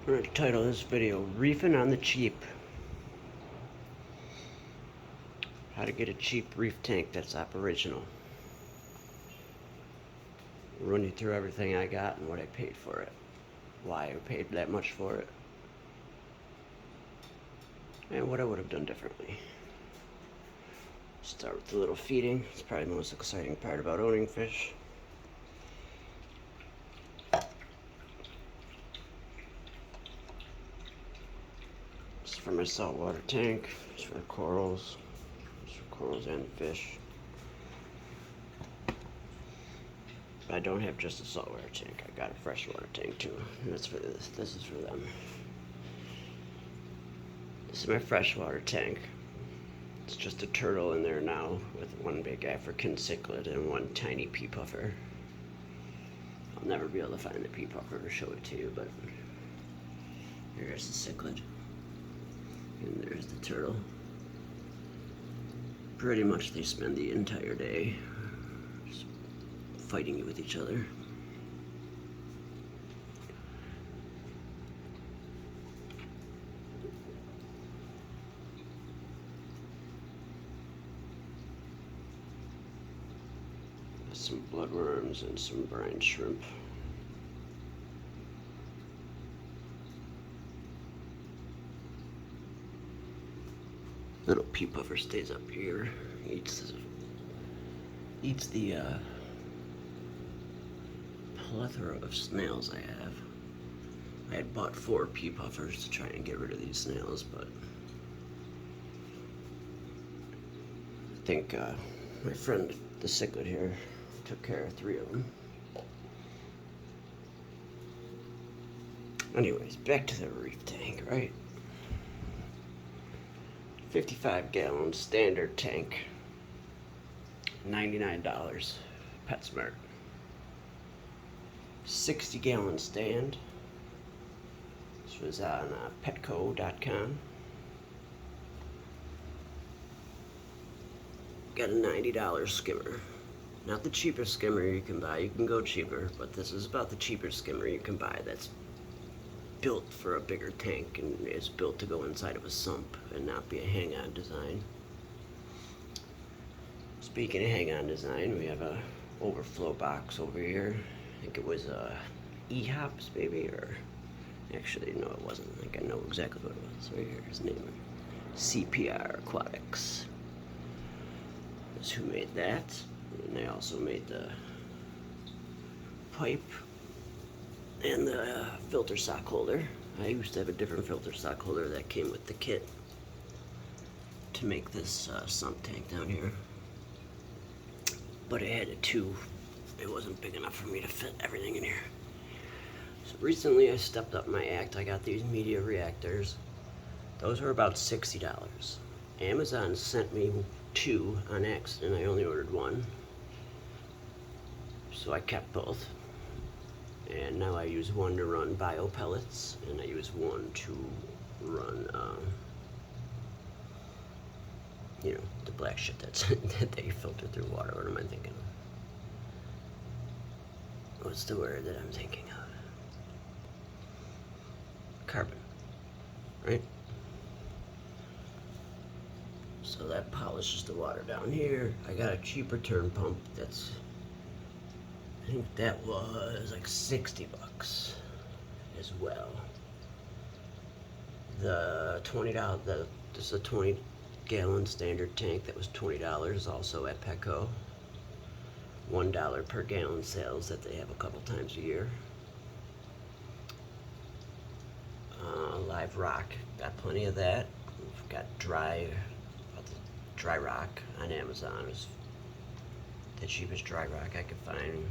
I'm going to title this video Reefing on the Cheap. How to get a cheap reef tank that's operational. I'll run you through everything I got and what I paid for it. Why I paid that much for it. And what I would have done differently. Start with the little feeding. It's probably the most exciting part about owning fish. This is for my saltwater tank. It's for the corals. It's for corals and fish. I don't have just a saltwater tank. I got a freshwater tank too. And that's for this. This is for them. This is my freshwater tank. It's just a turtle in there now with one big African cichlid and one tiny pea puffer. I'll never be able to find the pea puffer to show it to you, but here's the cichlid. And there's the turtle. Pretty much they spend the entire day just fighting with each other. Some bloodworms and some brine shrimp. Little pea puffer stays up here, eats the plethora of snails I have. I had bought 4 pea puffers to try and get rid of these snails, but I think my friend the cichlid here took care of 3 of them. Anyways, back to the reef tank, right? 55-gallon standard tank, $99, PetSmart. 60-gallon stand. This was on petco.com. Got a $90 skimmer. Not the cheapest skimmer you can buy. You can go cheaper, but this is about the cheapest skimmer you can buy that's built for a bigger tank and is built to go inside of a sump and not be a hang-on design. Speaking of hang-on design, we have a overflow box over here. I think it was E-Hops maybe, or actually no, it wasn't. I think I know exactly what it was. Right here, his name, CPR Aquatics. That's who made that. And they also made the pipe and the filter sock holder. I used to have a different filter sock holder that came with the kit to make this sump tank down here. But it had a 2. It wasn't big enough for me to fit everything in here. So recently I stepped up my act. I got these media reactors. Those were about $60. Amazon sent me 2 on accident. I only ordered 1. So I kept both. And now I use 1 to run bio pellets, and I use 1 to run, you know, the black shit that they filter through water. What am I thinking of? What's the word that I'm thinking of? Carbon, right? So that polishes the water down here. I got a cheaper turn pump that's, I think that was like $60 as well. The $20, this is a 20-gallon standard tank that was $20 also at Petco. $1 per gallon sales that they have a couple times a year. Live rock, got plenty of that. We've got dry rock on Amazon. It was the cheapest dry rock I could find.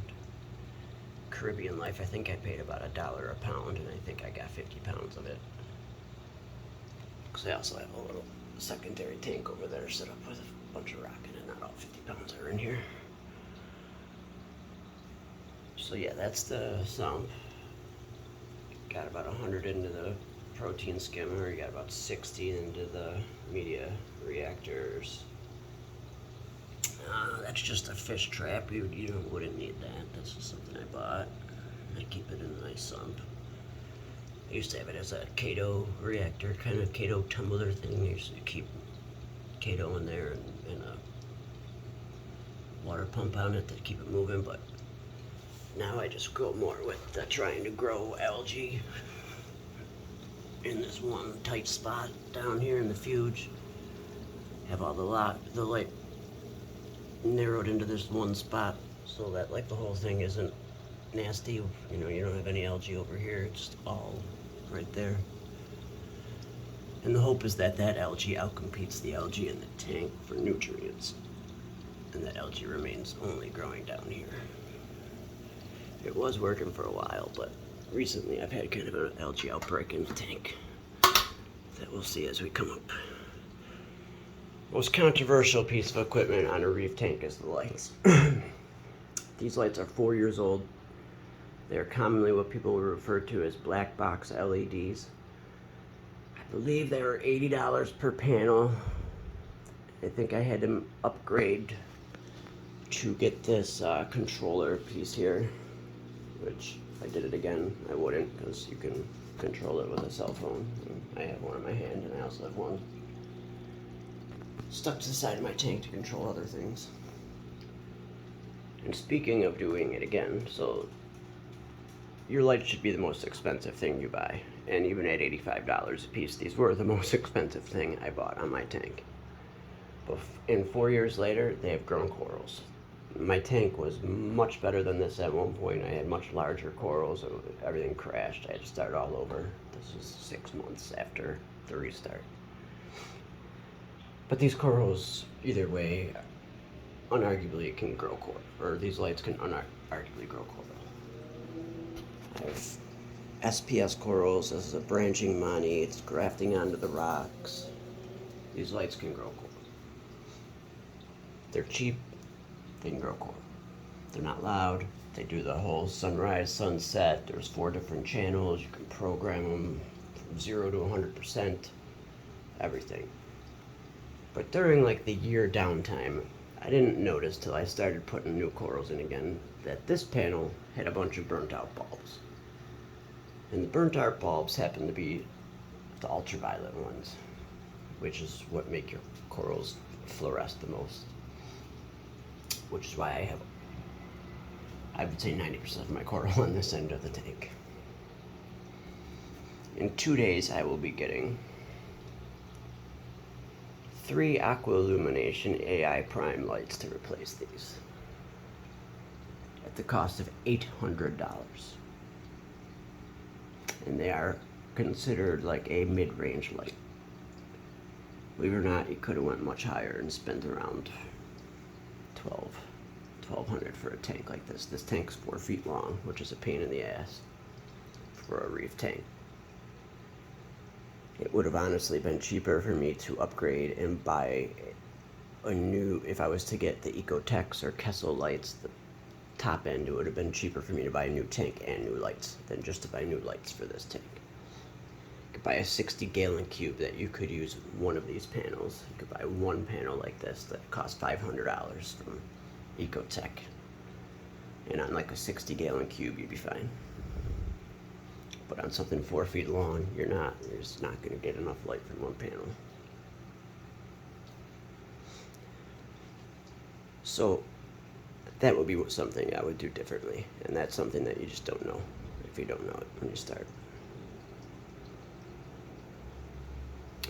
Caribbean Life, I think I paid about $1 a pound, and I think I got 50 pounds of it. Because I also have a little secondary tank over there set up with a bunch of rock in it. Not all 50 pounds are in here. So yeah, that's the sump. Got about 100 into the protein skimmer. You got about 60 into the media reactors. That's just a fish trap. You wouldn't need that. That's just something I bought. I keep it in a nice sump. used to have it as a Kato reactor, kind of Kato tumbler thing. I used to keep Kato in there and a water pump on it to keep it moving, but now I just go more with trying to grow algae in this one tight spot down here in the fuge. Have all the light narrowed into this one spot so that like the whole thing isn't nasty. You know, you don't have any algae over here, it's just all right there. And the hope is that that algae outcompetes the algae in the tank for nutrients, and that algae remains only growing down here. It was working for a while, but recently I've had kind of an algae outbreak in the tank that we'll see as we come up. Most controversial piece of equipment on a reef tank is the lights. These lights are 4 years old. They're commonly what people would refer to as black box LEDs. I believe they were $80 per panel. I think I had to upgrade to get this controller piece here, which if I did it again, I wouldn't, because you can control it with a cell phone. And I have one in my hand, and I also have one stuck to the side of my tank to control other things. And speaking of doing it again, so your lights should be the most expensive thing you buy. And even at $85 a piece, these were the most expensive thing I bought on my tank. But 4 years later, they have grown corals. My tank was much better than this at one point. I had much larger corals. Everything crashed. I had to start all over. This was 6 months after the restart. But these corals, either way, unarguably can grow coral. Or these lights can unarguably grow coral. I have SPS corals. This is a branching mani. It's grafting onto the rocks. These lights can grow coral. They're cheap. They can grow coral. They're not loud. They do the whole sunrise, sunset. There's 4 different channels. You can program them from 0 to 100%. Everything. But during like the year downtime, I didn't notice till I started putting new corals in again that this panel had a bunch of burnt out bulbs. And the burnt out bulbs happen to be the ultraviolet ones, which is what make your corals fluoresce the most. Which is why I would say 90% of my coral on this end of the tank. In 2 days, I will be getting 3 aqua illumination AI prime lights to replace these at the cost of $800. And they are considered like a mid-range light. Believe it or not, you could have went much higher and spent around $1,200 for a tank like this. This tank's 4 feet long, which is a pain in the ass for a reef tank. It would have honestly been cheaper for me to upgrade and buy a new, if I was to get the Ecotex or Kessel lights, the top end, it would have been cheaper for me to buy a new tank and new lights than just to buy new lights for this tank. You could buy a 60-gallon cube that you could use one of these panels. You could buy one panel like this that costs $500 from Ecotech. And on like a 60-gallon cube, you'd be fine. But on something 4 feet long, you're just not going to get enough light from one panel. So that would be something I would do differently, and that's something that you just don't know if you don't know it when you start.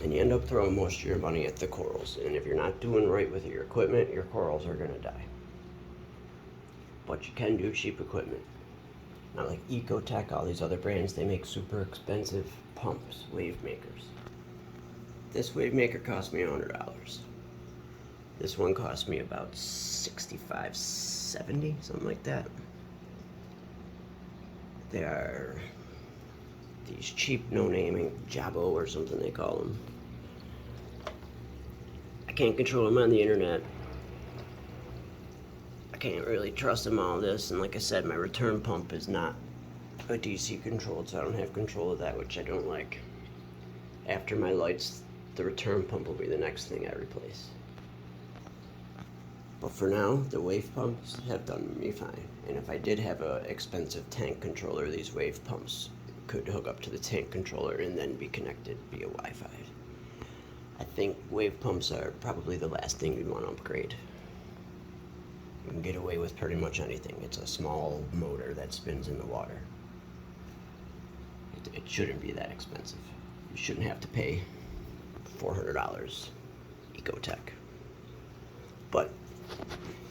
And you end up throwing most of your money at the corals, and if you're not doing right with your equipment, your corals are going to die. But you can do cheap equipment. Not like Ecotech, all these other brands, they make super expensive pumps, wave makers. This wave maker cost me $100. This one cost me about $65, $70, something like that. They are these cheap, no-naming Jabbo or something they call them. I can't control them on the internet. I can't really trust them all this, and like I said, my return pump is not a DC controlled, so I don't have control of that, which I don't like. After my lights, the return pump will be the next thing I replace. But for now, the wave pumps have done me fine. And if I did have an expensive tank controller, these wave pumps could hook up to the tank controller and then be connected via Wi-Fi. I think wave pumps are probably the last thing we'd want to upgrade. You can get away with pretty much anything. It's a small motor that spins in the water. It shouldn't be that expensive. You shouldn't have to pay $400 Ecotech. But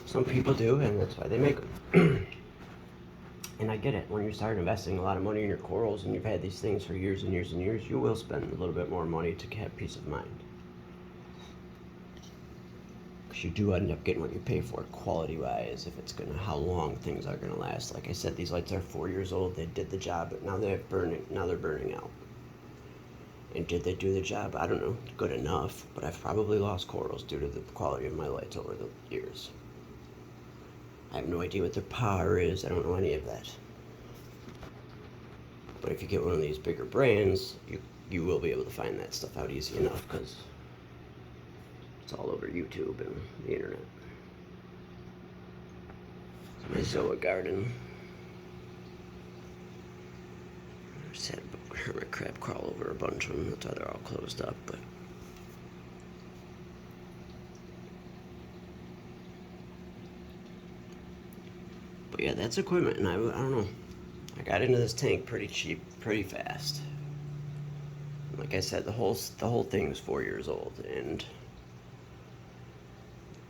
some people do, and that's why they make them. And I get it. When you start investing a lot of money in your corals and you've had these things for years and years and years, you will spend a little bit more money to have peace of mind. Because you do end up getting what you pay for quality-wise, if it's gonna, how long things are gonna last. Like I said, these lights are 4 years old. They did the job, but now they're burning out. And did they do the job? I don't know. Good enough, but I've probably lost corals due to the quality of my lights over the years. I have no idea what their power is. I don't know any of that. But if you get one of these bigger brands, you will be able to find that stuff out easy enough, because it's all over YouTube and the internet. So my Zoa garden. I just had a hermit crab crawl over a bunch of them. That's why they're all closed up. But yeah, that's equipment, and I don't know. I got into this tank pretty cheap, pretty fast. Like I said, the whole thing is 4 years old, and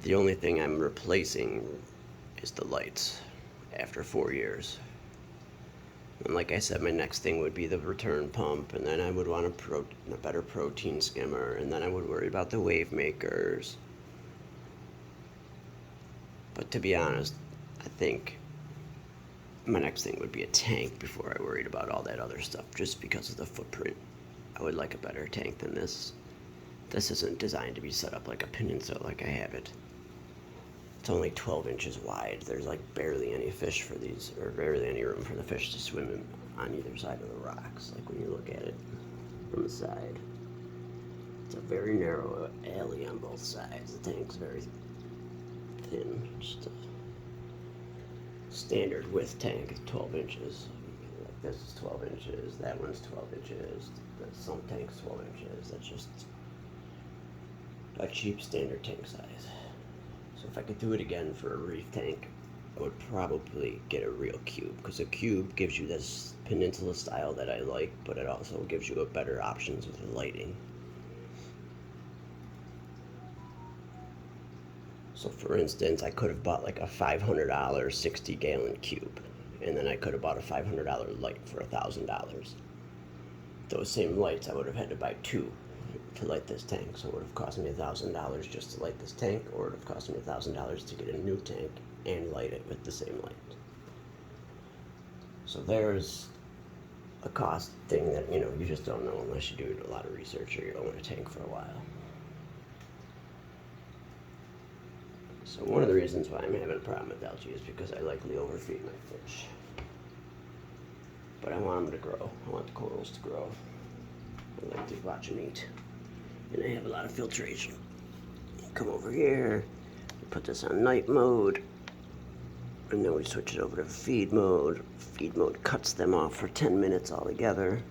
the only thing I'm replacing is the lights after 4 years. And like I said, my next thing would be the return pump, and then I would want a better protein skimmer, and then I would worry about the wave makers. But to be honest, I think my next thing would be a tank before I worried about all that other stuff, just because of the footprint. I would like a better tank than this. This isn't designed to be set up like a peninsula like I have it. It's only 12 inches wide. There's like barely any fish for these, or barely any room for the fish to swim in on either side of the rocks. Like when you look at it from the side, it's a very narrow alley on both sides. The tank's very thin, just a standard width tank is 12 inches. Like this is 12 inches, that one's 12 inches, some tank's 12 inches. That's just a cheap standard tank size. So if I could do it again for a reef tank, I would probably get a real cube, because a cube gives you this peninsula style that I like, but it also gives you a better options with the lighting. So for instance, I could have bought like a $500 60-gallon cube, and then I could have bought a $500 light for $1,000. Those same lights, I would have had to buy two to light this tank, so it would have cost me $1,000 just to light this tank, or it would have cost me $1,000 to get a new tank and light it with the same light. So there's a cost thing that, you know, you just don't know unless you do a lot of research or you own a tank for a while. So one of the reasons why I'm having a problem with algae is because I likely overfeed my fish. But I want them to grow. I want the corals to grow. I like to watch them eat. And I have a lot of filtration. Come over here, put this on night mode, and then we switch it over to feed mode. Feed mode cuts them off for 10 minutes altogether.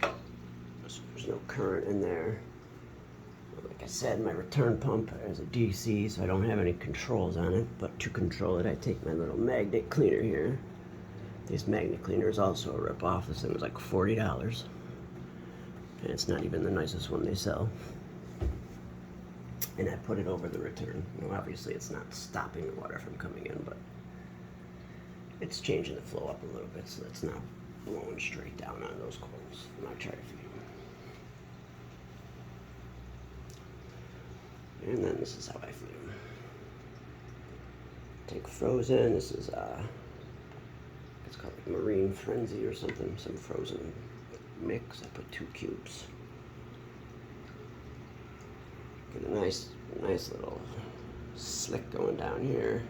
So there's no current in there. Like I said, my return pump is a DC, so I don't have any controls on it, but to control it, I take my little magnet cleaner here. This magnet cleaner is also a rip-off. This thing was like $40, and it's not even the nicest one they sell. And I put it over the return. Now, obviously, it's not stopping the water from coming in, but it's changing the flow up a little bit, so it's not blowing straight down on those corals. I'm not trying to feed them. And then this is how I feed them. Take frozen. This is it's called like Marine Frenzy or something. Some frozen mix. I put 2 cubes. Get a nice little slick going down here.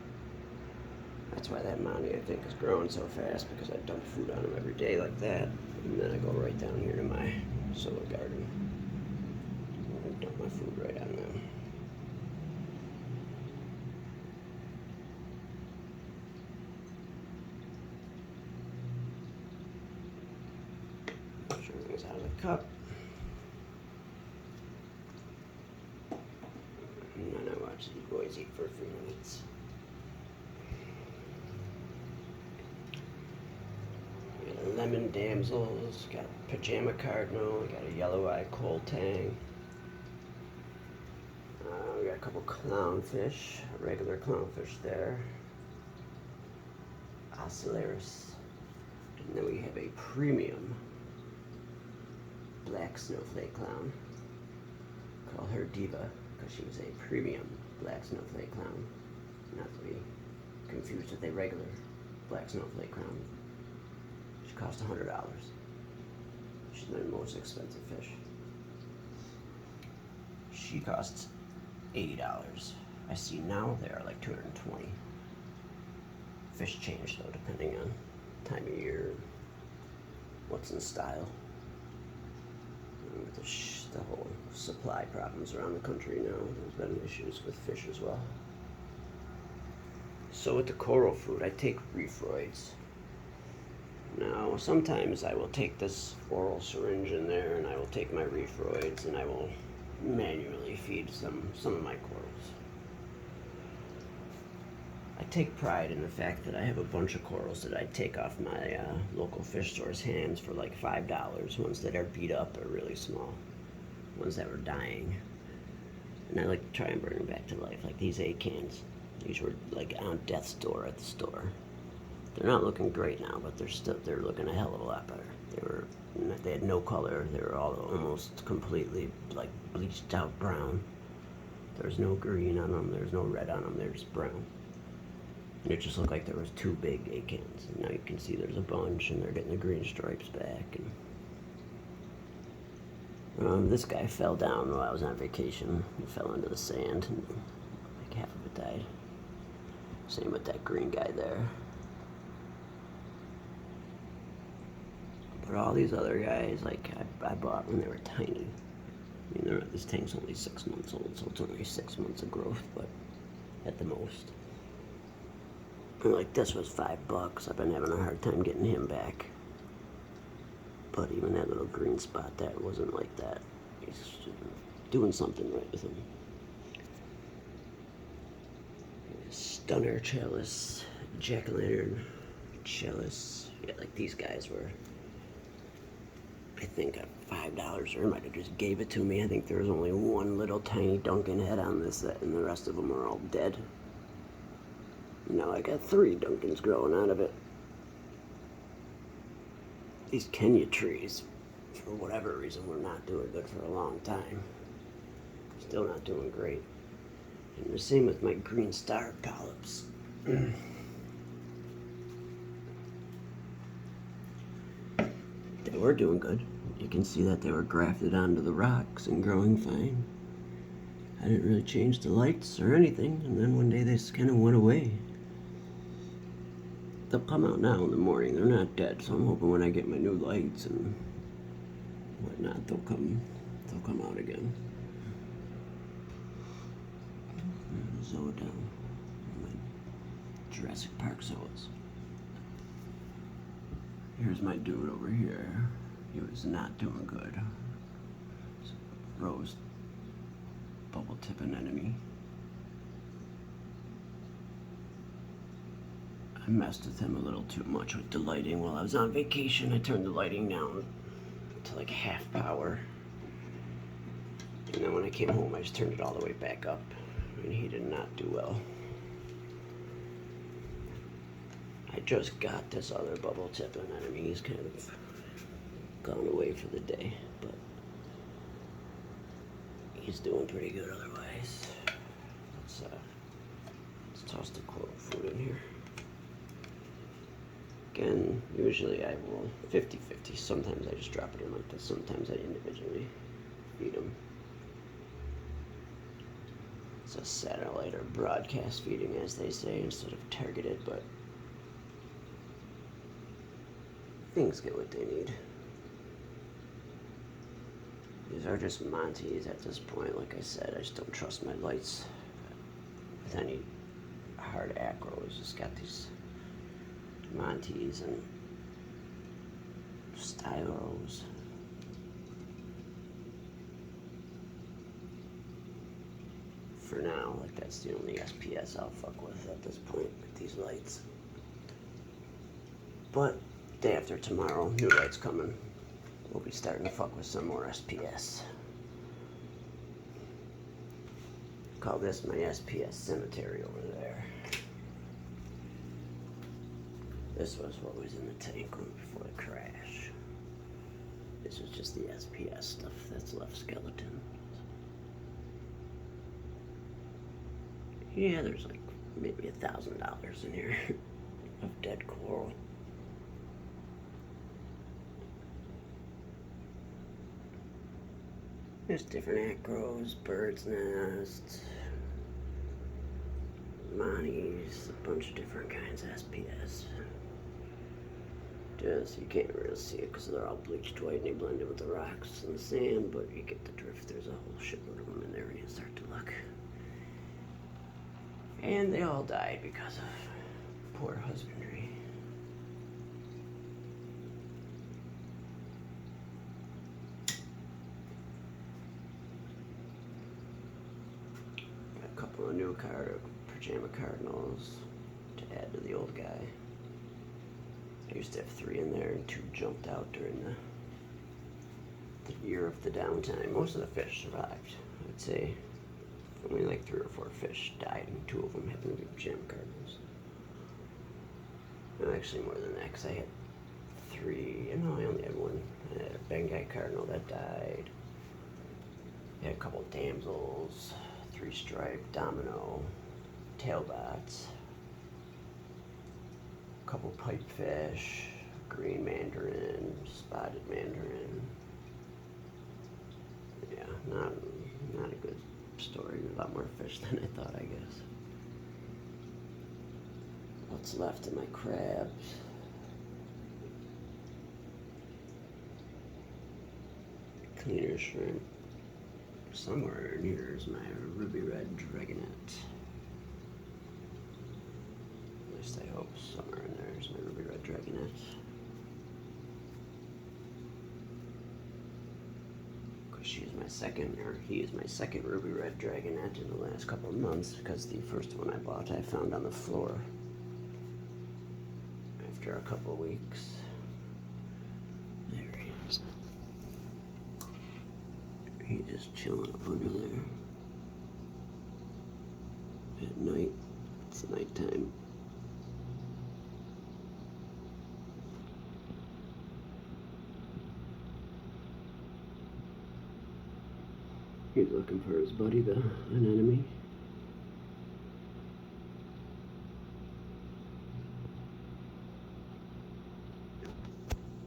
That's why that Monty, I think, is growing so fast, because I dump food on him every day like that. And then I go right down here to my solar garden. And dump my food right on them. Goes out of the cup. And then I watch these boys eat for a few minutes. We got a lemon damsels, got a pajama cardinal, we got a yellow-eye coal tang. We got a couple clownfish, a regular clownfish there. Oscillaris. And then we have a premium black snowflake clown. Call her Diva because she was a premium black snowflake clown. Not to be confused with a regular black snowflake clown. She cost $100. She's the most expensive fish. She costs $80. I see now they are like $220. Fish change though, depending on time of year, what's in style. And with the whole supply problems around the country now, there's been issues with fish as well. So with the coral food, I take reefroids. Now, sometimes I will take this oral syringe in there and I will take my reefroids and I will manually feed some of my corals. I take pride in the fact that I have a bunch of corals that I take off my local fish store's hands for like $5. Ones that are beat up are really small. Ones that were dying. And I like to try and bring them back to life, like these acans. These were like on death's door at the store. They're not looking great now, but they're looking a hell of a lot better. They had no color. They were all almost completely like bleached out brown. There's no green on them. There's no red on them. They're just brown. And it just looked like there was two big acans. And now you can see there's a bunch, and they're getting the green stripes back. And this guy fell down while I was on vacation. He fell into the sand, and like half of it died. Same with that green guy there. But all these other guys, like I bought when they were tiny. I mean, this tank's only 6 months old, so it's only 6 months of growth, but at the most. And like this was $5. I've been having a hard time getting him back. But even that little green spot, that wasn't like that. He's doing something right with him. Stunner chalice, jack-o'-lantern chalice. Yeah, like these guys were, I think, $5, or I might have just gave it to me. I think there was only one little tiny Duncan head on this set, and the rest of them are all dead. Now I got 3 Duncans growing out of it. These Kenya trees, for whatever reason, were not doing good for a long time. Still not doing great. And the same with my green star polyps. They were doing good. You can see that they were grafted onto the rocks and growing fine. I didn't really change the lights or anything, and then one day they just kind of went away. They'll come out now in the morning. They're not dead, so I'm hoping when I get my new lights and whatnot, they'll come out again. Zoodon. My Jurassic Park zoas. Here's my dude over here. He was not doing good. Rose bubble tip anemone. I messed with him a little too much with the lighting while I was on vacation. I turned the lighting down to like half power. And then when I came home, I just turned it all the way back up. And he did not do well. I just got this other bubble tip anemone. He's kind of gone away for the day, but he's doing pretty good otherwise. Let's toss the coral food in here. Again, usually I will 50-50. Sometimes I just drop it in like this. Sometimes I individually feed them. It's a satellite or broadcast feeding, as they say, instead of targeted, but things get what they need. These are just Montes at this point. Like I said, I just don't trust my lights with any hard acros. Just got these Montes and stylos. for now. Like, that's the only SPS I'll fuck with at this point with these lights. But day after tomorrow, new lights coming. We'll be starting to fuck with some more SPS. Call this my SPS cemetery over there. This was what was in the tank before the crash. This was just the SPS stuff that's left skeleton. Yeah, there's like maybe $1,000 in here of dead coral. There's different acros, bird's nests, Monties, a bunch of different kinds of SPS. Just, you can't really see it because they're all bleached white and they blend in with the rocks and the sand, but you get the drift. There's a whole shitload of them in there when you start to look. And they all died because of poor husbandry. Got a couple of new pajama cardinals to add to the old guy. I used to have 3 in there and 2 jumped out during the year of the downtime. Most of the fish survived. I would say only like 3 or 4 fish died, and 2 of them happened to be pajama cardinals. No, actually more than that, because I had 3. No, I only had 1. I had a Bengay cardinal that died. I had a couple damsels, 3-striped domino, tailbots, a couple pipefish, green mandarin, spotted mandarin. Yeah, not a good story. A lot more fish than I thought, I guess. What's left of my crabs? Cleaner shrimp. Somewhere in here is my ruby red dragonet. At least I hope somewhere in there is my ruby red dragonet. Because he is my second ruby red dragonet in the last couple of months, because the first one I bought I found on the floor after a couple of weeks. There he is. He's just chilling up under there. At night, it's nighttime. He's looking for his buddy, the anemone.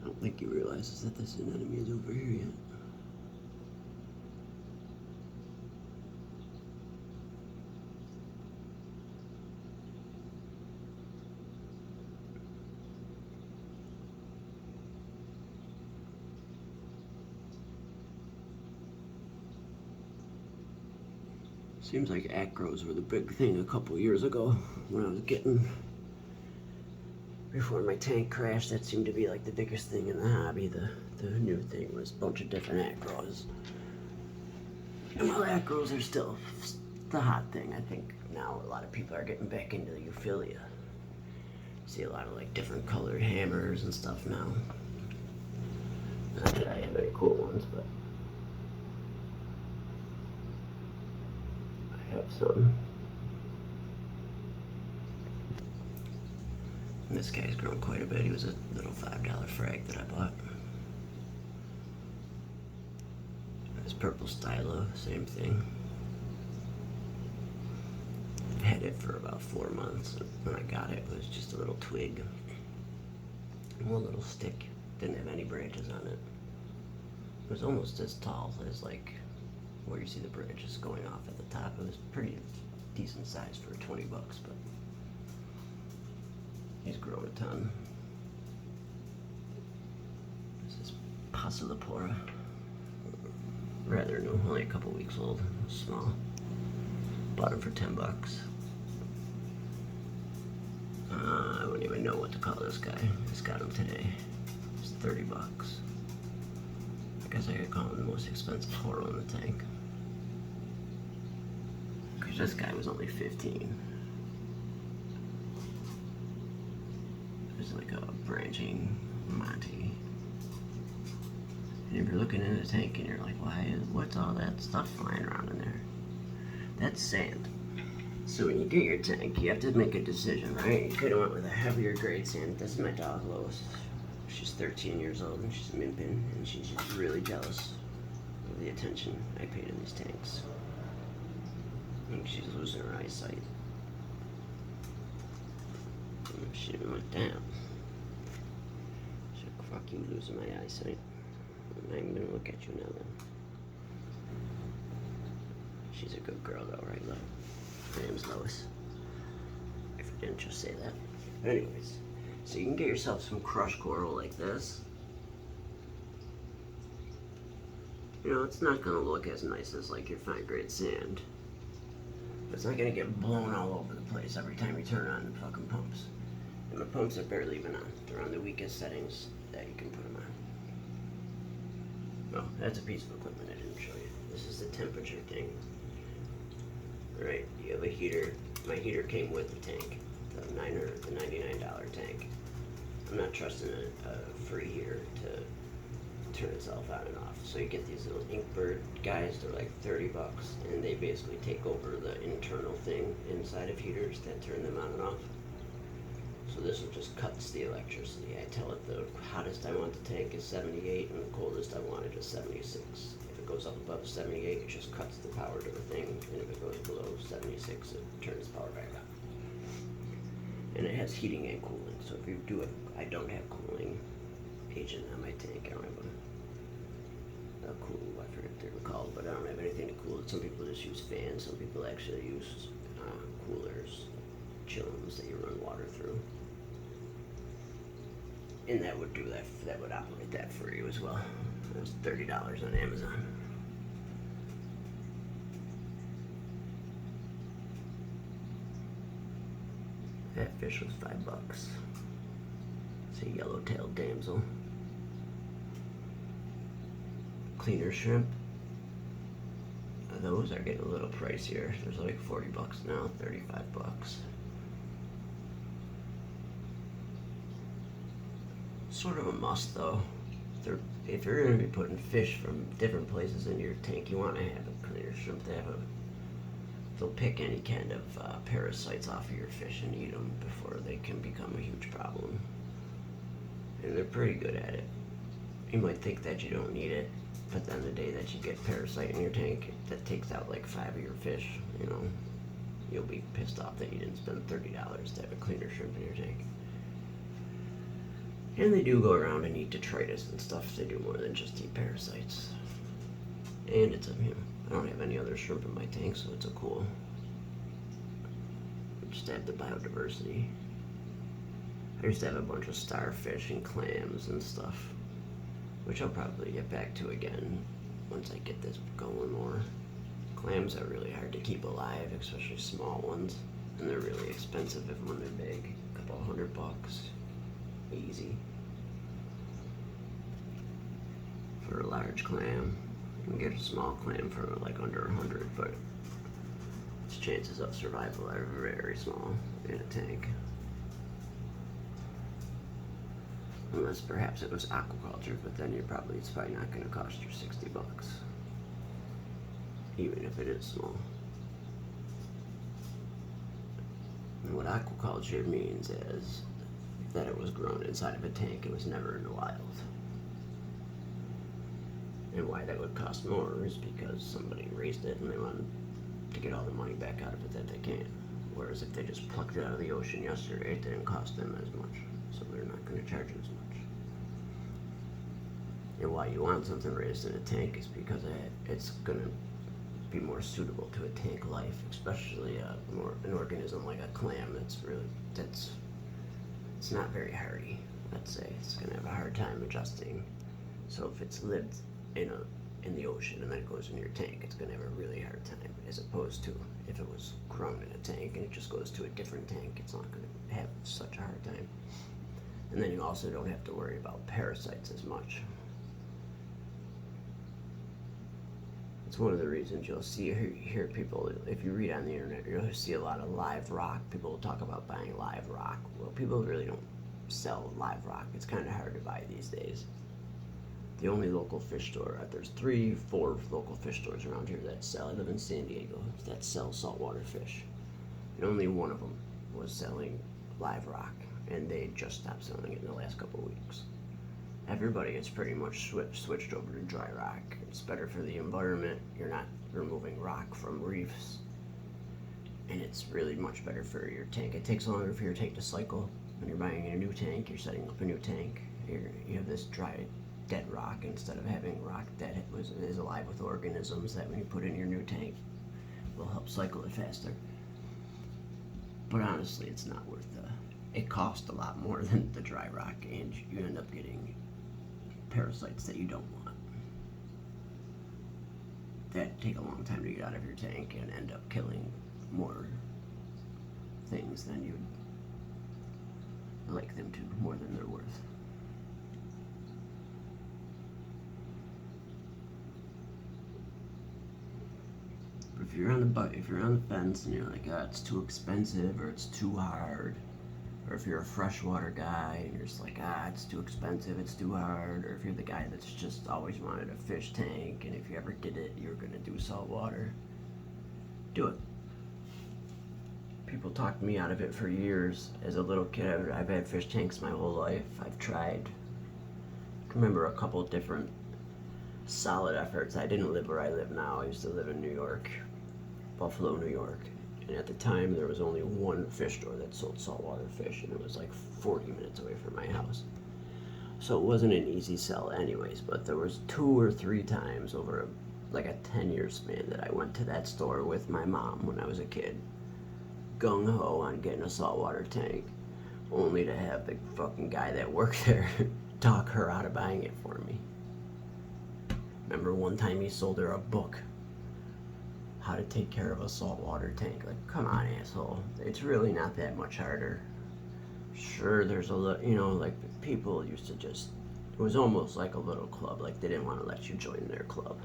I don't think he realizes that this anemone is over here yet. Seems like acros were the big thing a couple years ago when I was before my tank crashed. That seemed to be like the biggest thing in the hobby. The new thing was a bunch of different acros. And while acros are still the hot thing, I think now a lot of people are getting back into the euphilia. See a lot of like different colored hammers and stuff now. Not that I have any cool ones, but have some. And this guy's grown quite a bit. He was a little $5 frag that I bought. This purple stylo, same thing. I've had it for about 4 months. When I got it, it was just a little twig. One little stick. Didn't have any branches on it. It was almost as tall as like where you see the branches going off at the top. It was pretty decent size for $20, but he's grown a ton. This is Passalipora. Rather new, only a couple weeks old, small. Bought him for $10. I wouldn't even know what to call this guy. Just got him today. It's $30. I guess I could call him the most expensive coral in the tank. This guy was only 15. There's like a branching Monty. And if you're looking in the tank and you're like, what's all that stuff flying around in there? That's sand. So when you get your tank, you have to make a decision, right? You could have went with a heavier grade sand. This is my dog, Lois. She's 13 years old and she's a min pin, and she's just really jealous of the attention I paid in these tanks. I think she's losing her eyesight. She didn't like that. She's like, fuck you, losing my eyesight. I'm not even gonna look at you now then. She's a good girl though, right, Lo? Her name's Lois. If I didn't just say that. But anyways, so you can get yourself some crushed coral like this. You know, it's not gonna look as nice as like your fine grade sand. But it's not gonna get blown all over the place every time you turn on the fucking pumps. And the pumps are barely even on. They're on the weakest settings that you can put them on. Oh, that's a piece of equipment I didn't show you. This is the temperature thing. Right, you have a heater. My heater came with the tank, the $99 tank. I'm not trusting a free heater to turn itself on and off. So you get these little Inkbird guys, they're like 30 bucks, and they basically take over the internal thing inside of heaters that turn them on and off. So this one just cuts the electricity. I tell it the hottest I want the tank is 78 and the coldest I want it is 76. If it goes up above 78, it just cuts the power to the thing, and if it goes below 76, it turns the power back on. And it has heating and cooling. So if you do it, I don't have cooling agent on my tank. I don't have a cool, I forget what they were called, but I don't have anything to cool it. Some people just use fans. Some people actually use coolers, chillums that you run water through. And that would do that. That would operate that for you as well. It was $30 on Amazon. That fish was $5. It's a yellow-tailed damsel. Cleaner shrimp. Those are getting a little pricier. There's like 40 bucks now, 35 bucks. Sort of a must though. If you're going to be putting fish from different places in your tank, you want to have a cleaner shrimp. They'll pick any kind of parasites off of your fish and eat them before they can become a huge problem. And they're pretty good at it. You might think that you don't need it, but then the day that you get parasite in your tank that takes out like 5 of your fish, you know, you'll be pissed off that you didn't spend $30 to have a cleaner shrimp in your tank. And they do go around and eat detritus and stuff. They do more than just eat parasites. And it's I don't have any other shrimp in my tank, so it's a cool. Just to have the biodiversity. I used to have a bunch of starfish and clams and stuff, which I'll probably get back to again once I get this going more. Clams are really hard to keep alive, especially small ones, and they're really expensive when they're big. A couple $100. Easy. For a large clam. You can get a small clam for like under 100, but its chances of survival are very small in a tank. Unless perhaps it was aquaculture, but then it's probably not going to cost you 60 bucks. Even if it is small. And what aquaculture means is that it was grown inside of a tank. It was never in the wild. And why that would cost more is because somebody raised it and they wanted to get all the money back out of it that they can. Whereas if they just plucked it out of the ocean yesterday, it didn't cost them as much. So they're not going to charge as much. And why you want something raised in a tank is because it's going to be more suitable to a tank life, especially an organism like a clam it's not very hardy. Let's say it's going to have a hard time adjusting. So if it's lived in the ocean and then it goes in your tank, it's going to have a really hard time, as opposed to if it was grown in a tank and it just goes to a different tank, it's not going to have such a hard time. And then you also don't have to worry about parasites as much. It's one of the reasons you'll hear people, if you read on the internet, you'll see a lot of live rock. People will talk about buying live rock. Well, people really don't sell live rock. It's kind of hard to buy these days. The only local fish store, there's 3-4 local fish stores around here that sell, I live in San Diego, that sell saltwater fish. And only one of them was selling live rock, and they just stopped selling it in the last couple of weeks. Everybody has pretty much switched over to dry rock. It's better for the environment. You're not removing rock from reefs, and it's really much better for your tank. It takes longer for your tank to cycle. When you're buying a new tank, you're setting up a new tank. You have this dry, dead rock instead of having rock that is alive with organisms that when you put in your new tank will help cycle it faster. But honestly, it's not worth it costs a lot more than the dry rock, and you end up getting parasites that you don't want that take a long time to get out of your tank and end up killing more things than you'd like them to, more than they're worth. But if you're on the fence and you're like, oh, it's too expensive or it's too hard, or if you're a freshwater guy and you're just like, it's too expensive, it's too hard, or if you're the guy that's just always wanted a fish tank and if you ever did it, you're gonna do saltwater, do it. People talked me out of it for years. As a little kid, I've had fish tanks my whole life. I've tried. I can remember a couple different solid efforts. I didn't live where I live now. I used to live in New York, Buffalo, New York. And at the time, there was only one fish store that sold saltwater fish, and it was like 40 minutes away from my house. So it wasn't an easy sell anyways, but there was 2 or 3 times over like a 10-year span that I went to that store with my mom when I was a kid, gung-ho on getting a saltwater tank, only to have the fucking guy that worked there talk her out of buying it for me. Remember one time he sold her a book, how to take care of a saltwater tank. Like, come on, asshole. It's really not that much harder. Sure, there's a little, like people used to just, it was almost like a little club, like they didn't want to let you join their club.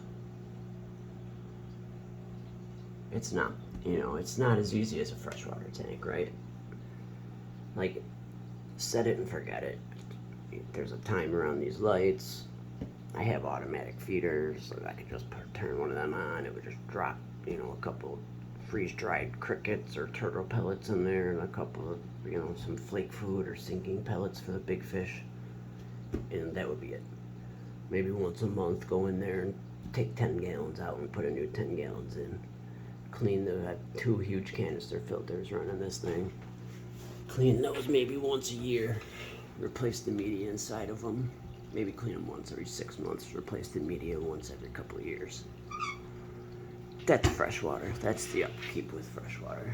It's not, it's not as easy as a freshwater tank, right? Like, set it and forget it. There's a timer on these lights. I have automatic feeders, so I could just turn one of them on. It would just drop, a couple freeze-dried crickets or turtle pellets in there, and a couple of, some flake food or sinking pellets for the big fish, and that would be it. Maybe once a month, go in there and take 10 gallons out and put a new 10 gallons in. Clean the 2 huge canister filters running this thing. Clean those maybe once a year. Replace the media inside of them. Maybe clean them once every 6 months. Replace the media once every couple of years. That's freshwater. That's the upkeep with freshwater.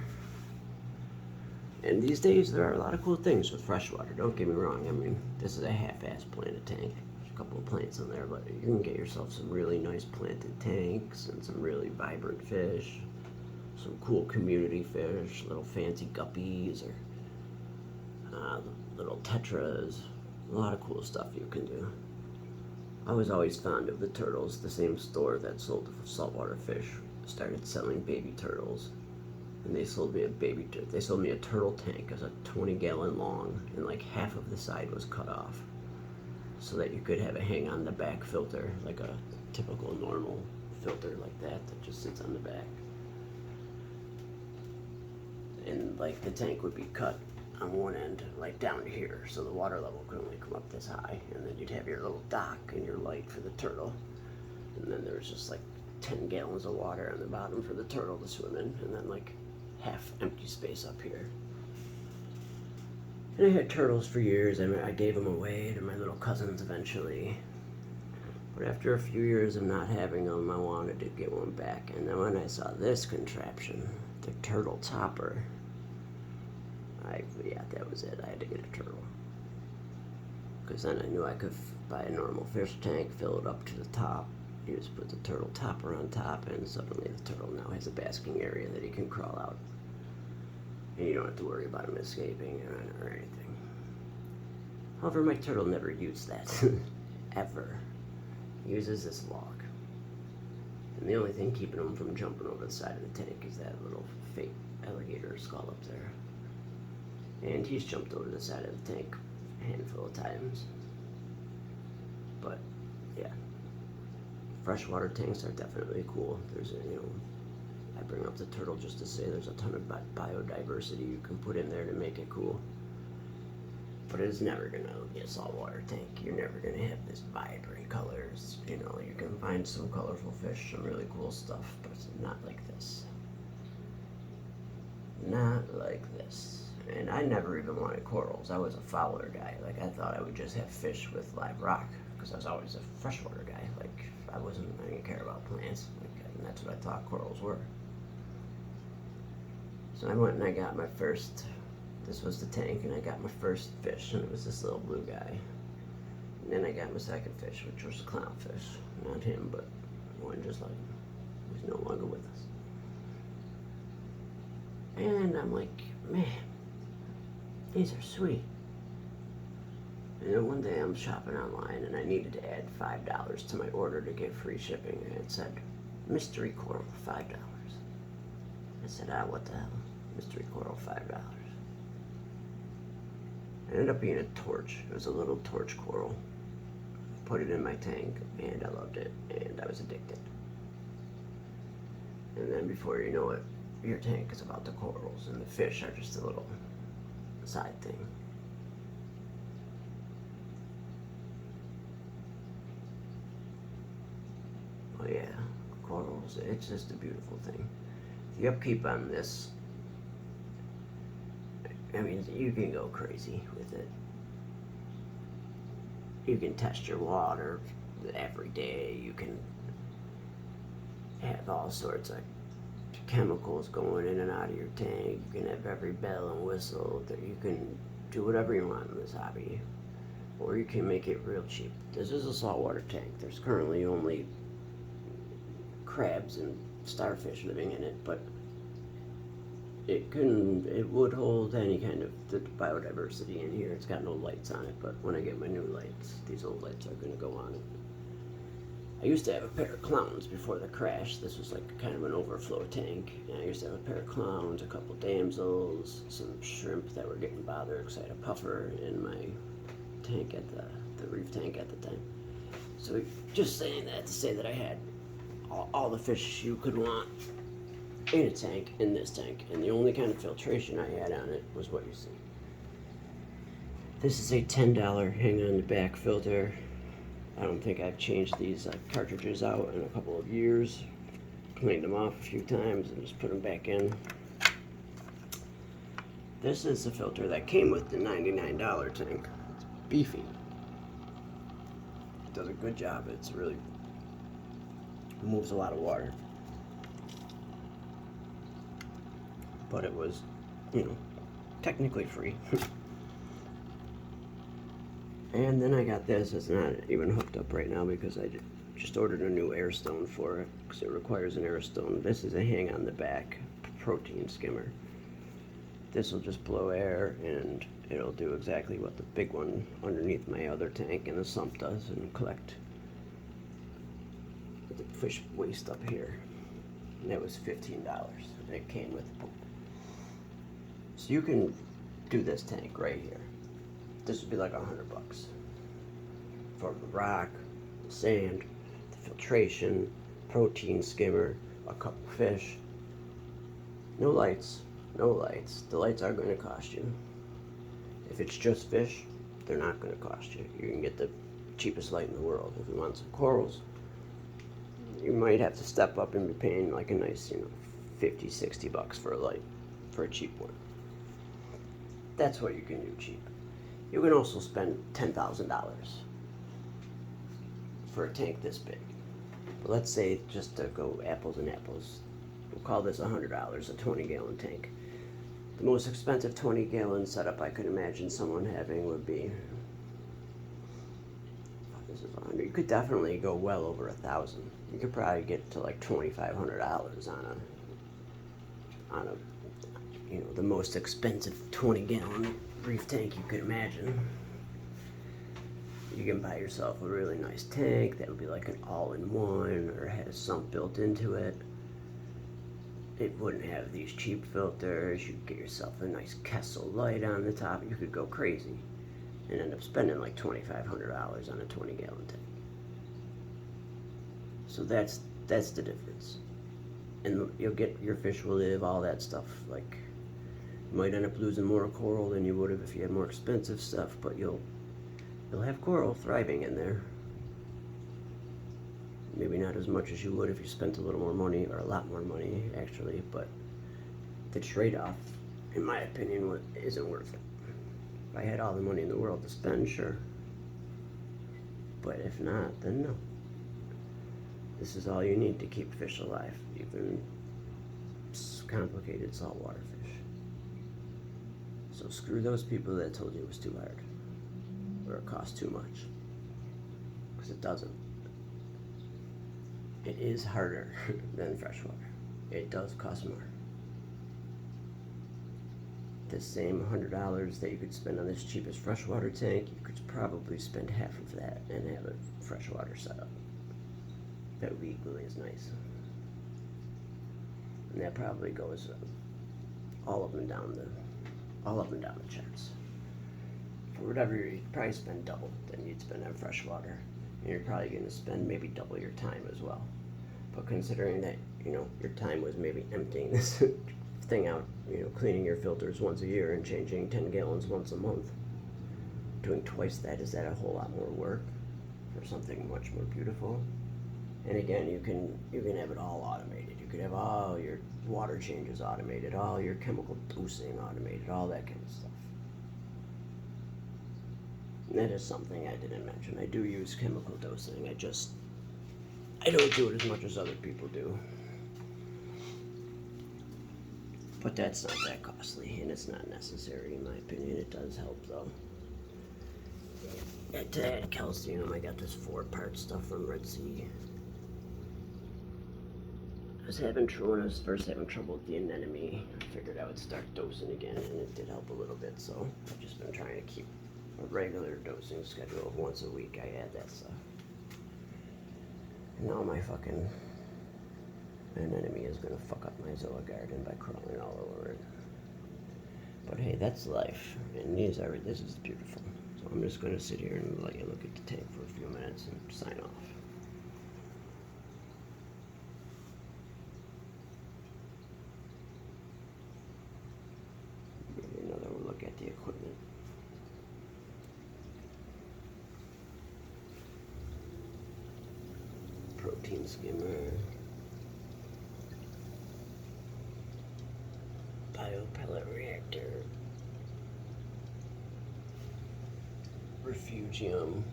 And these days, there are a lot of cool things with freshwater. Don't get me wrong. I mean, this is a half-ass planted tank. There's a couple of plants in there, but you can get yourself some really nice planted tanks and some really vibrant fish. Some cool community fish, little fancy guppies or little tetras. A lot of cool stuff you can do. I was always fond of the turtles. The same store that sold saltwater fish started selling baby turtles, and they sold me a turtle tank as a 20-gallon long, and like half of the side was cut off, so that you could have a hang on the back filter, like a typical normal filter like that just sits on the back. And like the tank would be cut on one end, like down to here, so the water level could only come up this high, and then you'd have your little dock and your light for the turtle, and then there's just like 10 gallons of water on the bottom for the turtle to swim in, and then like half empty space up here. And I had turtles for years. I gave them away to my little cousins eventually, but after a few years of not having them, I wanted to get one back, and then when I saw this contraption, the turtle topper, that was it. I had to get a turtle. Because then I knew I could buy a normal fish tank, fill it up to the top. You just put the turtle topper on top, and suddenly the turtle now has a basking area that he can crawl out. And you don't have to worry about him escaping or anything. However, my turtle never used that. Ever. He uses this log. And the only thing keeping them from jumping over the side of the tank is that little fake alligator skull up there. And he's jumped over the side of the tank a handful of times. But yeah, freshwater tanks are definitely cool. There's I bring up the turtle just to say there's a ton of biodiversity you can put in there to make it cool. But it's never gonna be a saltwater tank. You're never gonna have this vibrant colors. You can find some colorful fish, some really cool stuff, but it's not like this. Not like this. And I never even wanted corals. I was a fowler guy. Like, I thought I would just have fish with live rock, because I was always a freshwater guy. Like, I didn't care about plants. And that's what I thought corals were. So I went and I got my first. This was the tank, and I got my first fish, and it was this little blue guy. And then I got my second fish, which was a clownfish. Not him, but one just like him. He's no longer with us. And I'm like, man, these are sweet. And then one day I'm shopping online, and I needed to add $5 to my order to get free shipping, and it said, mystery coral, $5. I said, what the hell? Mystery coral, $5. It ended up being a torch. It was a little torch coral. Put it in my tank, and I loved it, and I was addicted. And then before you know it, your tank is about the corals, and the fish are just a little side thing. Oh yeah, corals, it's just a beautiful thing. The upkeep on this, I mean, you can go crazy with it. You can test your water every day. You can have all sorts of chemicals going in and out of your tank. You can have every bell and whistle. That you can do whatever you want in this hobby. Or you can make it real cheap. This is a saltwater tank. There's currently only crabs and starfish living in it, but it would hold any kind of biodiversity in here. It's got no lights on it, but when I get my new lights, these old lights are going to go on it. I used to have a pair of clowns before the crash. This was like kind of an overflow tank. And I used to have a pair of clowns, a couple damsels, some shrimp that were getting bothered because I had a puffer in my tank at the reef tank at the time. So just saying that to say that I had all the fish you could want in a tank, in this tank, and the only kind of filtration I had on it was what you see. This is a $10 hang on the back filter. I don't think I've changed these cartridges out in a couple of years. Cleaned them off a few times and just put them back in. This is the filter that came with the $99 tank. It's beefy. It does a good job. It's really moves a lot of water. But it was, technically free. And then I got this. It's not even hooked up right now because I just ordered a new air stone for it because it requires an air stone. This is a hang on the back protein skimmer. This will just blow air and it'll do exactly what the big one underneath my other tank in the sump does and collect the fish waste up here. And that was $15. And it came with the pump. So you can do this tank right here. This would be like $100 for the rock, the sand, the filtration, protein skimmer, a couple fish. No lights, no lights. The lights are going to cost you. If it's just fish, they're not going to cost you. You can get the cheapest light in the world. If you want some corals, you might have to step up and be paying like a nice, $50-$60 for a light, for a cheap one. That's what you can do cheap. You can also spend $10,000 for a tank this big. But let's say, just to go apples and apples, we'll call this $100, a 20-gallon tank. The most expensive 20-gallon setup I could imagine someone having would be, this is 100. You could definitely go well over 1,000. You could probably get to like $2,500 on a the most expensive 20-gallon reef tank you could imagine. You can buy yourself a really nice tank that would be like an all-in-one or had a sump built into it. It wouldn't have these cheap filters. You'd get yourself a nice Kessel light on the top. You could go crazy and end up spending like $2,500 on a 20-gallon tank. So that's the difference. And you'll get, your fish will live, all that stuff. Like, you might end up losing more coral than you would have if you had more expensive stuff, but you'll have coral thriving in there. Maybe not as much as you would if you spent a little more money, or a lot more money actually, but the trade-off, in my opinion, isn't worth it. If I had all the money in the world to spend, sure. But if not, then no. This is all you need to keep fish alive, even complicated saltwater fish. So screw those people that told you it was too hard, or it cost too much, because it doesn't. It is harder than freshwater. It does cost more. The same $100 that you could spend on this cheapest freshwater tank, you could probably spend half of that and have a freshwater setup that would be equally as nice. And that probably goes all up and down the charts. For whatever, you'd probably spend double than you'd spend on freshwater. And you're probably going to spend maybe double your time as well. But considering that, your time was maybe emptying this thing out, cleaning your filters once a year and changing 10 gallons once a month, doing twice that, is that a whole lot more work for something much more beautiful? And again, you can have it all automated. You could have all your water changes automated, all your chemical dosing automated, all that kind of stuff. And that is something I didn't mention. I do use chemical dosing. I don't do it as much as other people do. But that's not that costly, and it's not necessary in my opinion. It does help though. To add calcium, I got this 4-part stuff from Red Sea. I was when I was first having trouble with the anemone, I figured I would start dosing again, and it did help a little bit, so I've just been trying to keep a regular dosing schedule of once a week. I add that stuff. And now my fucking anemone is gonna fuck up my zoa garden by crawling all over it. But hey, that's life, and this is beautiful. So I'm just gonna sit here and let you look at the tank for a few minutes and sign off. Maybe another look at the equipment. Protein skimmer, biopellet reactor, refugium,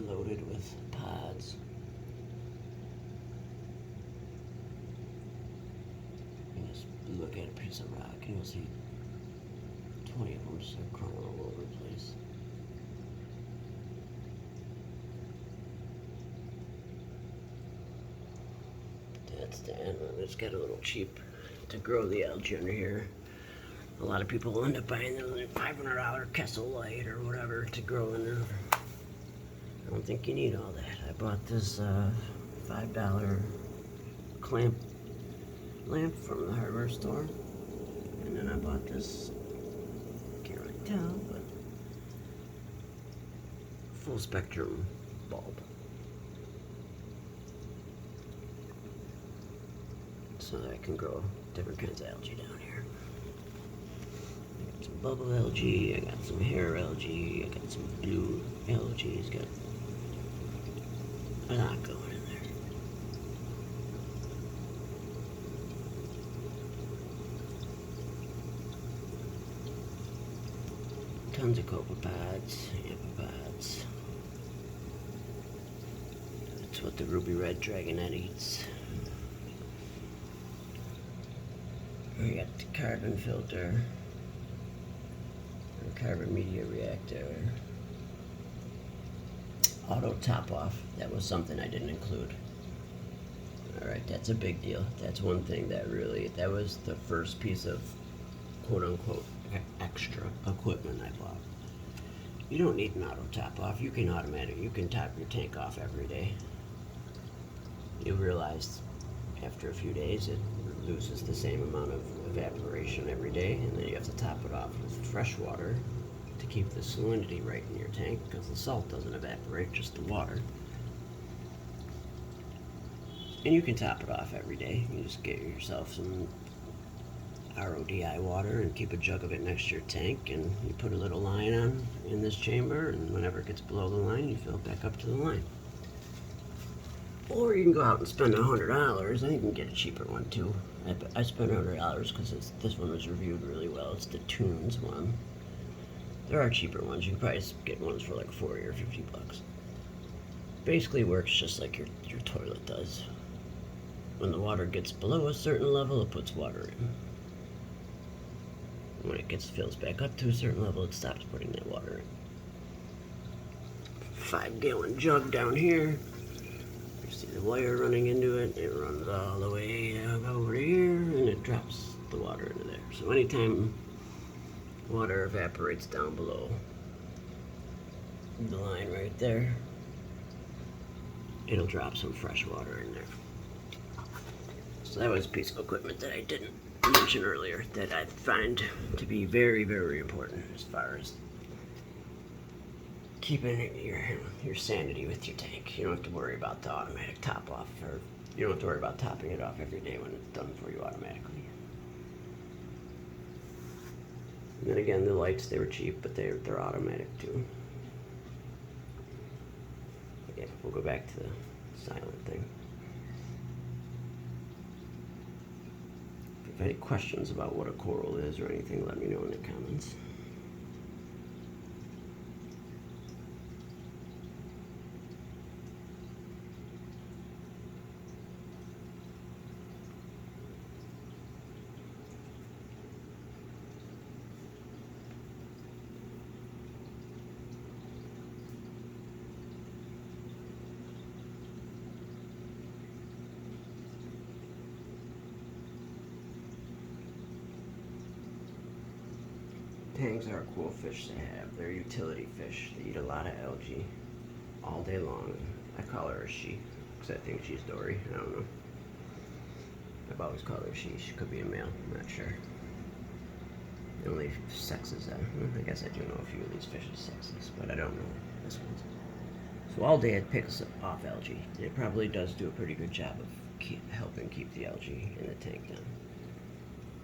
loaded with pods. You just look at a piece of rock and you'll see 20 of them just crawling all over the place. That's the end. It's got a little cheap to grow the algae under here. A lot of people will end up buying the $500 Kessel light or whatever to grow in there. I don't think you need all that. I bought this $5 clamp lamp from the hardware store, and then I bought this, can't really tell, but full spectrum bulb. So that I can grow different kinds of algae down here. I got some bubble algae, I got some hair algae, I got some blue algae. It's got a lot going in there. Tons of copepods, amphipods. That's what the ruby red dragonette eats. We got the carbon filter, the carbon media reactor, auto top off. That was something I didn't include. Alright, that's a big deal. That's one thing that was the first piece of quote unquote extra equipment I bought. You don't need an auto top off. You can you can top your tank off every day. You'll realize after a few days it loses the same amount of evaporation every day, and then you have to top it off with fresh water to keep the salinity right in your tank, because the salt doesn't evaporate, just the water. And you can top it off every day. You just get yourself some RODI water and keep a jug of it next to your tank, and you put a little line on in this chamber, and whenever it gets below the line, you fill it back up to the line. Or you can go out and spend $100, and you can get a cheaper one too. I spent $100 because this one was reviewed really well. It's the Tunes one. There are cheaper ones. You can probably get ones for like 40 or 50 bucks. Basically works just like your toilet does. When the water gets below a certain level, it puts water in. When it fills back up to a certain level, it stops putting that water in. 5-gallon jug down here. You see the wire running into it. It runs all the way over here, and it drops the water into there. So anytime water evaporates down below the line right there, it'll drop some fresh water in there. So that was a piece of equipment that I didn't mention earlier that I find to be very, very important as far as keeping your sanity with your tank. You don't have to worry about the automatic top off, or you don't have to worry about topping it off every day when it's done for you automatically. And then again, the lights, they were cheap, but they're automatic too. But yeah, we'll go back to the silent thing. If you have any questions about what a coral is or anything, let me know in the comments. Tangs are a cool fish to have. They're utility fish. They eat a lot of algae all day long. I call her a she because I think she's Dory. I don't know. I've always called her she. She could be a male. I'm not sure. The only sexes I guess I do know a few of these fishes' sexes, but I don't know this one's. So all day it picks off algae. It probably does do a pretty good job of helping keep the algae in the tank down.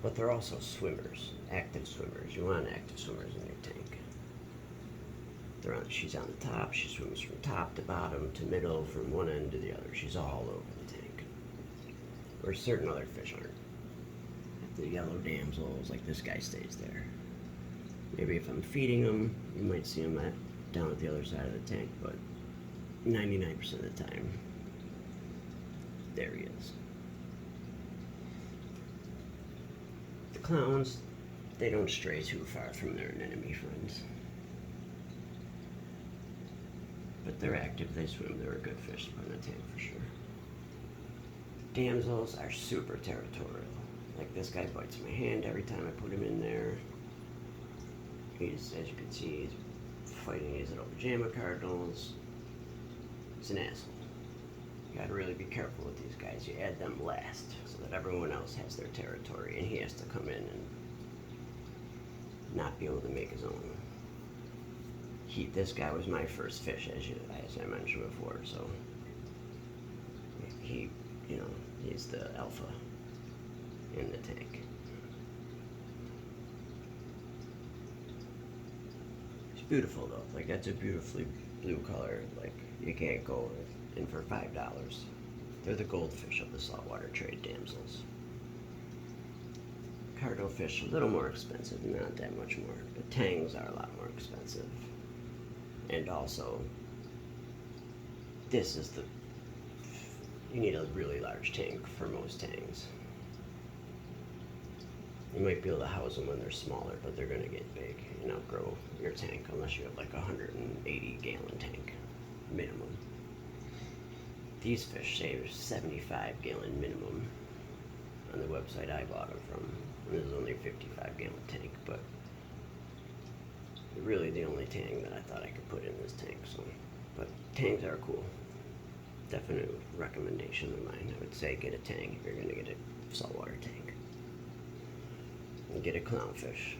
But they're also swimmers, active swimmers. You want active swimmers in your tank. She's on the top. She swims from top to bottom to middle, from one end to the other. She's all over the tank. Where certain other fish aren't. The yellow damsels, like this guy, stays there. Maybe if I'm feeding them, you might see him down at the other side of the tank, but 99% of the time, there he is. Clowns, they don't stray too far from their anemone friends. But they're active, they swim, they're a good fish to put in a tank for sure. Damsels are super territorial. Like this guy bites my hand every time I put him in there. He's, as you can see, he's fighting these little pajama cardinals. He's an asshole. You gotta really be careful with these guys. You add them last so that everyone else has their territory, and he has to come in and not be able to make his own. This guy was my first fish, as I mentioned before, so he's the alpha in the tank. It's beautiful though. Like, that's a beautifully blue color. Like, you can't go in for $5. They're the goldfish of the saltwater trade, damsels. Cardo fish, a little more expensive, not that much more. But tangs are a lot more expensive. And also, you need a really large tank for most tangs. You might be able to house them when they're smaller, but they're gonna get big and outgrow your tank unless you have like a 180-gallon tank minimum. These fish say 75-gallon minimum on the website I bought them from. And this is only a 55-gallon tank, but really the only tang that I thought I could put in this tank. So, but tangs are cool. Definite recommendation of mine. I would say get a tang if you're gonna get a saltwater tank. And get a clownfish.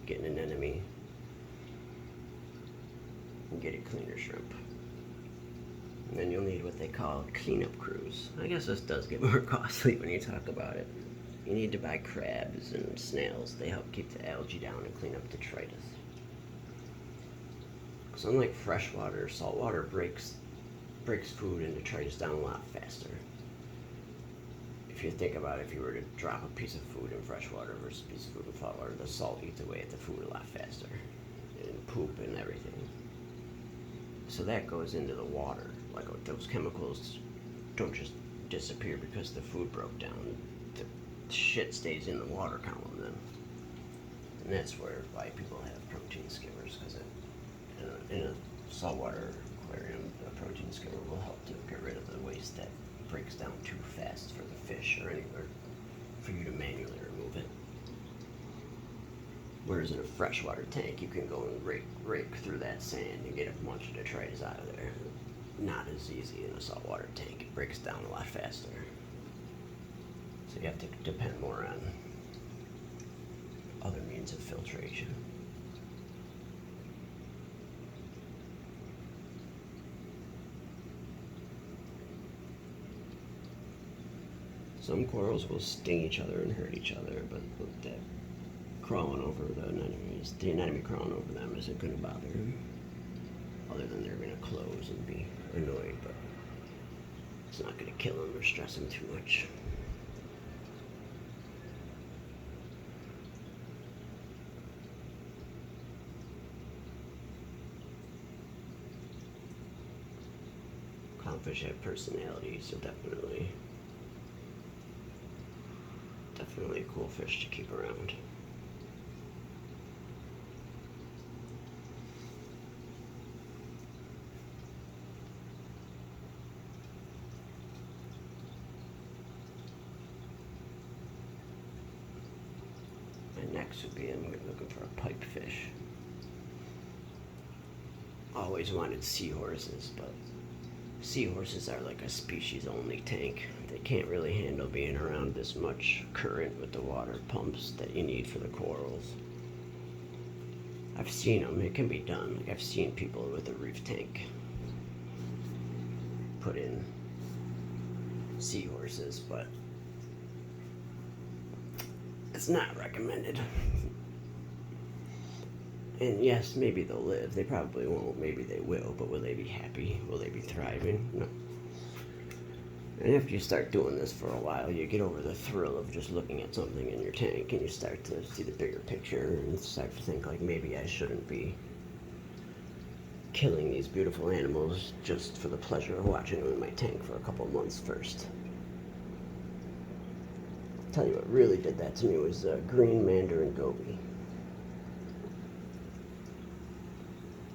Get an anemone. And get a cleaner shrimp. And then you'll need what they call cleanup crews. I guess this does get more costly when you talk about it. You need to buy crabs and snails. They help keep the algae down and clean up detritus. Because unlike freshwater, saltwater breaks food and detritus down a lot faster. If you think about it, if you were to drop a piece of food in freshwater versus a piece of food in saltwater, the salt eats away at the food a lot faster. And poop and everything. So that goes into the water. Like those chemicals don't just disappear because the food broke down. The shit stays in the water column then. And that's why people have protein skimmers, because in a saltwater aquarium, a protein skimmer will help to get rid of the waste that breaks down too fast for the fish or anywhere for you to manually remove it. Whereas in a freshwater tank, you can go and rake through that sand and get a bunch of detritus out of there. Not as easy in a saltwater tank. It breaks down a lot faster. So you have to depend more on other means of filtration. Some corals will sting each other and hurt each other, but that crawling over the anemone crawling over them isn't going to bother them. Other than they're going to close and be annoyed, but it's not going to kill them or stress them too much. Clownfish have personalities, so definitely a cool fish to keep around. Next would be I'm looking for a pipefish. Always wanted seahorses, but seahorses are like a species only tank. They can't really handle being around this much current with the water pumps that you need for the corals. I've seen them, it can be done. Like I've seen people with a reef tank put in seahorses, but it's not recommended. And yes, maybe they'll live. They probably won't. Maybe they will. But will they be happy? Will they be thriving? No. And after you start doing this for a while, you get over the thrill of just looking at something in your tank, and you start to see the bigger picture and start to think like, maybe I shouldn't be killing these beautiful animals just for the pleasure of watching them in my tank for a couple months first. I'll tell you what really did that to me was green mandarin goby.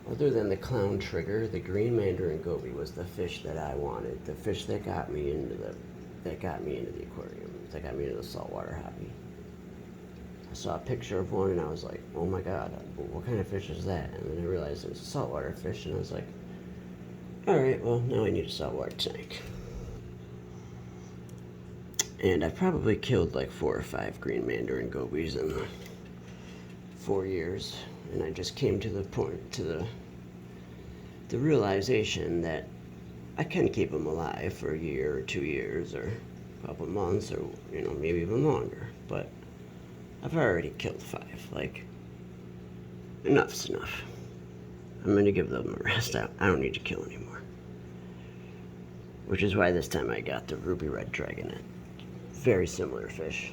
Other than the clown trigger, the green mandarin goby was the fish that I wanted. The fish that got me into the aquarium. That got me into the saltwater hobby. I saw a picture of one and I was like, oh my god, what kind of fish is that? And then I realized it was a saltwater fish, and I was like, alright, well, now I need a saltwater tank. And I probably killed like 4 or 5 green mandarin gobies in 4 years. And I just came to the point, to the realization that I can keep them alive for a year or 2 years or a couple months or, maybe even longer. But I've already killed 5. Like, enough's enough. I'm going to give them a rest. I don't need to kill anymore. Which is why this time I got the ruby red dragonet. Very similar fish.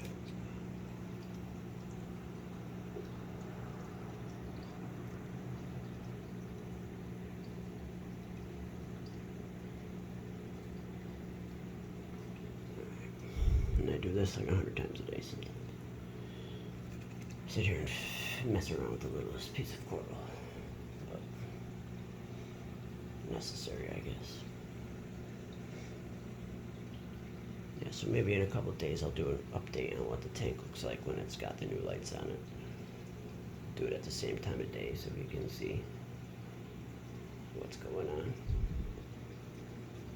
And I do this like 100 times a day sometimes. Sit here and mess around with the littlest piece of coral. But necessary, I guess. Yeah, so maybe in a couple of days I'll do an update on what the tank looks like when it's got the new lights on it. do it at the same time of day so we can see what's going on.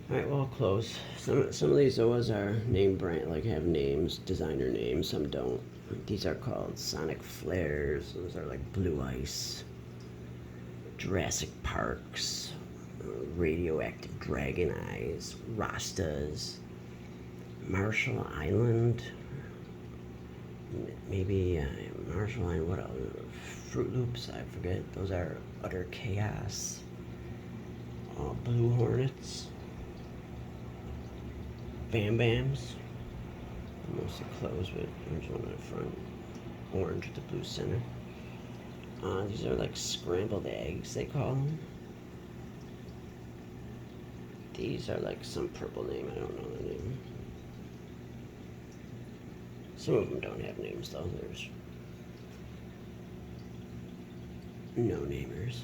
Alright, well, I'll close. Some of these oars are name brand, like have names, designer names, some don't. These are called Sonic Flares. Those are like Blue Ice, Jurassic Parks, Radioactive Dragon Eyes, Rastas, Marshall Island, maybe Marshall Island, what else? Fruit Loops, I forget. Those are Utter Chaos, Blue Hornets, Bam Bams, mostly closed with orange one on the front, orange with the blue center. These are like scrambled eggs, they call them. These are like some purple name, I don't know the name. Some of them don't have names though, there's no-namers,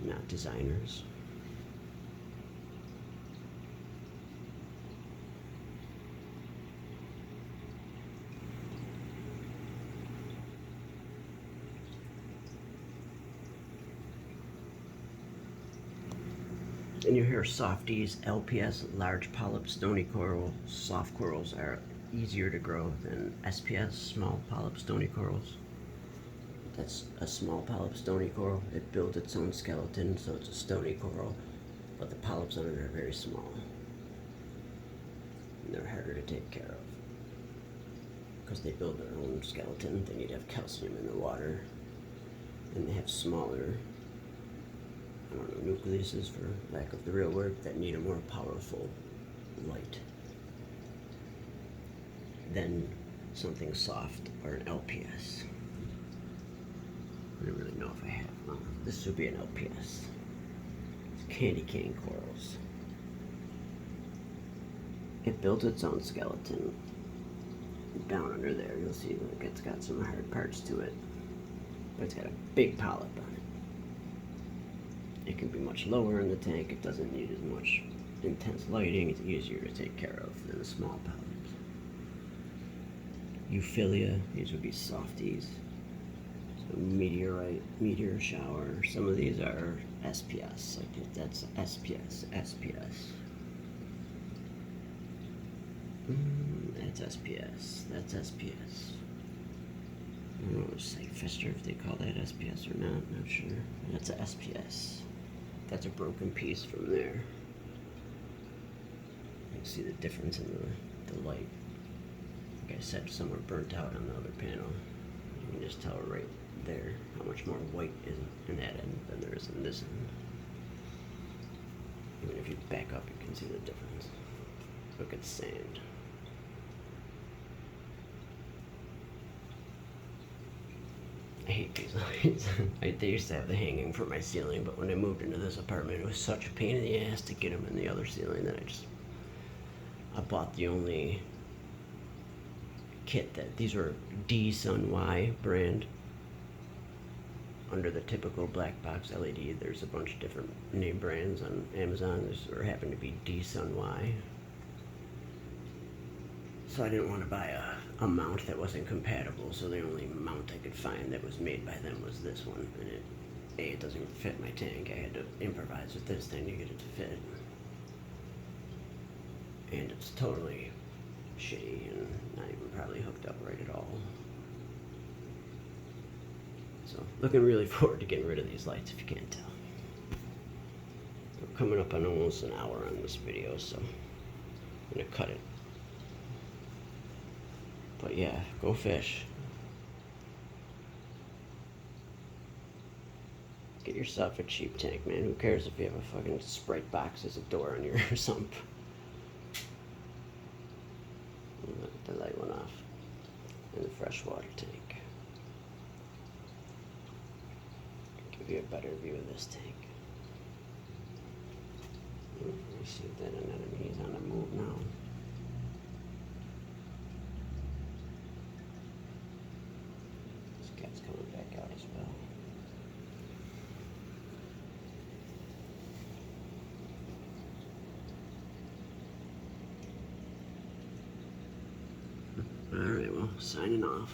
not designers. And you hear softies, LPS, large polyp, stony coral. Soft corals are easier to grow than SPS, small polyp, stony corals. That's a small polyp stony coral. It builds its own skeleton, so it's a stony coral, but the polyps on it are very small. And they're harder to take care of. Because they build their own skeleton, they need to have calcium in the water. And they have smaller, I don't know, nucleuses, for lack of the real word, that need a more powerful light than something soft or an LPS. I don't really know if I have one. This would be an LPS. It's candy cane corals. It builds its own skeleton. Down under there, you'll see like it's got some hard parts to it, but it's got a big polyp on it. It can be much lower in the tank. It doesn't need as much intense lighting. It's easier to take care of than the small polyps. Euphilia, these would be softies. So meteorite, meteor shower. Some of these are SPS. Like that's SPS, SPS. That's SPS. That's SPS. I don't know what say Fister if they call that SPS or not. Not sure. That's a SPS. That's a broken piece from there. You can see the difference in the light. Like I said, some are burnt out on the other panel. You can just tell right there how much more white is in that end than there is in this end. Even if you back up, you can see the difference. Look at sand. I hate these lights. They used to have the hanging from my ceiling, but when I moved into this apartment, it was such a pain in the ass to get them in the other ceiling that I bought the only kit that, these were DSUNY brand. Under the typical black box LED, there's a bunch of different name brands on Amazon. There happened to be DSUNY. So I didn't want to buy a mount that wasn't compatible, so the only mount I could find that was made by them was this one. And it doesn't fit my tank. I had to improvise with this thing to get it to fit. And it's totally shitty and not even probably hooked up right at all. So looking really forward to getting rid of these lights, if you can't tell. We're coming up on almost an hour on this video, so I'm gonna cut it. But yeah, go fish. Get yourself a cheap tank, man. Who cares if you have a fucking Sprite box as a door on your sump? Let the light one off. In the freshwater tank. Give you a better view of this tank. We see that anemone is on the move now. Cat's coming back out as well. Alright, well, signing off.